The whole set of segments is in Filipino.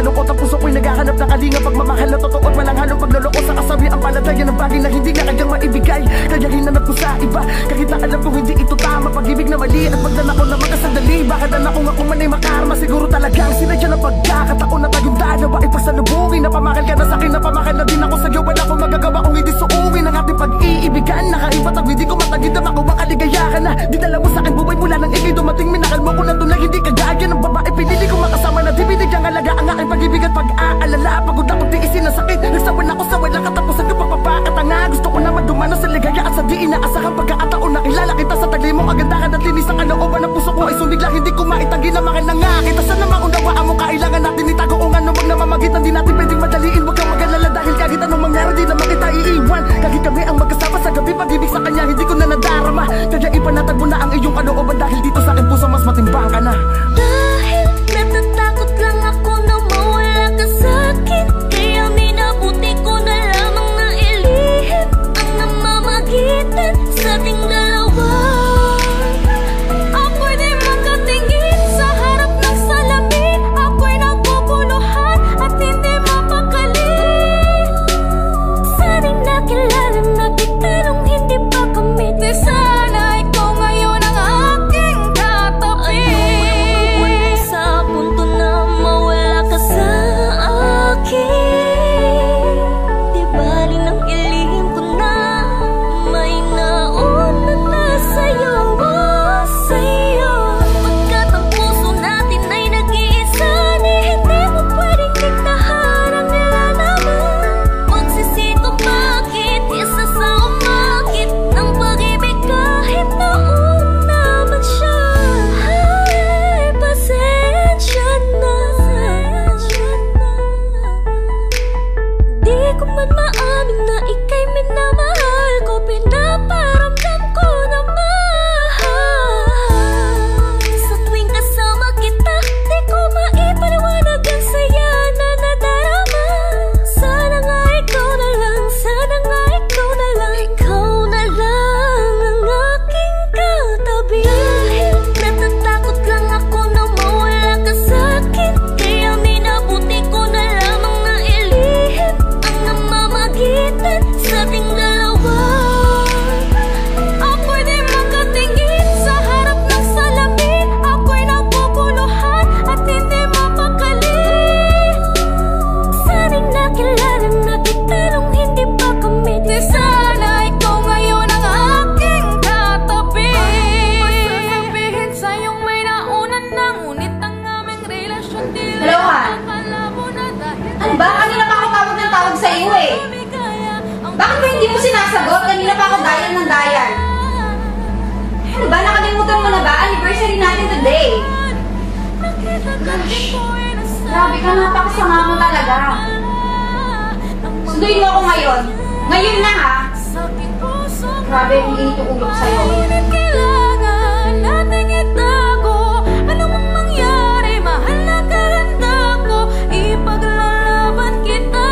malungkot ang puso ko'y naghahanap ng kalinga. Pagmamahal na totoo at walang halong pagloloko sa kasabi ang paladayan ng bagay na hindi na kanyang maibigay. Kaya hinanap ko sa iba, kahit na alam kong hindi ito tama. Pag-ibig na mali at pagdala ko na magkasandali. Bakit na kung ako man ay makarma, siguro talagang sinadya ng pagkakataon na tayong dalawa ay pagsalubungin. Napamakal ka na sa'kin, napamakal na din ako sa'yo. Wala akong magagawa kung hindi suungin ang ating pag-iibigan. Nakaibat ang hindi ko matagid na makuha kaligaya ka na. Dinala mo sa'kin buhay mula nang ikay dumating. Minakal mo ko na tunay, hindi kagaya ng babae. Pinili ko makasama na di binigyang alaga ang aking pag-ibig at pag-aalala. Pagod akong tiisin ang sakit, nagsawan ako sa walang katapusan. Kapapapakatanga, gusto ko naman dumano sa ligaya at sa di inaasahang pagkakataon. Nakilala kita sa tagli mo, kagandahan at linis ang kalooban ng puso ko ay sumigla. Hindi ko maitagi na makin na nga kita. Sana maunawaan mo, kailangan natin itago kung ano mang namamagitan. Di natin pwedeng madaliin, huwag kang mag-alala dahil kahit anong mangyari di naman kita iiwan. Kahit kami ang magkasama sa gabi, pag-ibig sa kanya hindi ko na nadarama. Kaya ipanatag mo na ang iyong kalooban dahil dito sa aking puso mas matimbang ka na. Dahil natatakot lang ako na mawala ka sa'kin, kaya minabuti ko na lamang na ilihim ang namamagitan sa ating dalawa. Ako'y di makatingin sa harap ng salamin, ako'y naguguluhan at hindi mapakali. Sana'y nakilala na kita nung hindi pa kami. Di sana ikaw ngayon ang aking katabi. Ayaw sa punto na mawala ka sa akin. Di bali nang ilihim ko na may nauna na sa'yo, sa'yo. Pagkat ang puso natin ay nag-iisa, hindi mo pwedeng diktahan ang nilalaman. Magsisito bakit isa sa umakit ng pag-ibig kahit nauna man siya. Ay, pasensya na. Di ko man maamin na ika'y minamahal ko, pinaparamdam ko na mahal. Sa tuwing kasama kita, di ko maipaliwanag ang saya na nadarama. Sana nga ikaw na lang, sana nga ikaw na lang, ikaw na lang ang aking katabi. Dahil natatakot lang ako na mawala ka sa'kin, kaya minabuti ko na lamang na ilihim ang namamagitan sa ating dalawa. Ako'y di makatingin sa harap ng salamin, ako'y naguguluhan at hindi mapakali. Sana'y nakilala na kita nung hindi pa kami. Di sana ikaw ngayon ang aking katabi. Sasabihin sa'yong may nauna na, ngunit ang aming relasyon tila Hello, Han. malabo na dahil Ano ba? Kanina pa ako tawag ng tawag sa iyo eh. Bakit ba hindi mo sinasagot? Kanina pa ako dial ng dial. Ano ba? Nakalimutan mo na ba? Anniversary natin today. Gosh. Grabe ka, napakasama mo talaga. Sunduin mo ako ngayon. Ngayon na ha. Grabe, hindi ito ulo sa'yo. Kailangan nating itago, ano mang mangyari, mahal na karanda ko, ipaglalaban kita.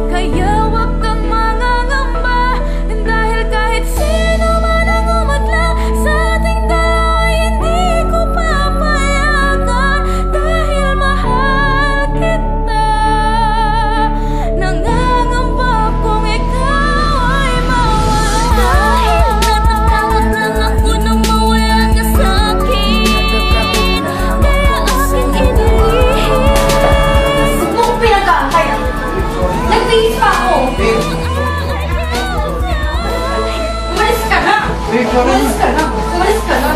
Kaya wag kang mangangamba, dahil kahit sino man ang umadlang sa ating dalawa, hindi ko papayagan. Dahil mahal kita, nangangamba kung ikaw ay mawala. Dahil natatakot lang ako na mawala ka sa'kin, kaya aking inilihim. Huwag mo kong pinag-aantay ah. Nagtiis pa ako. Umalis ka na. Umalis ka na. Umalis ka na.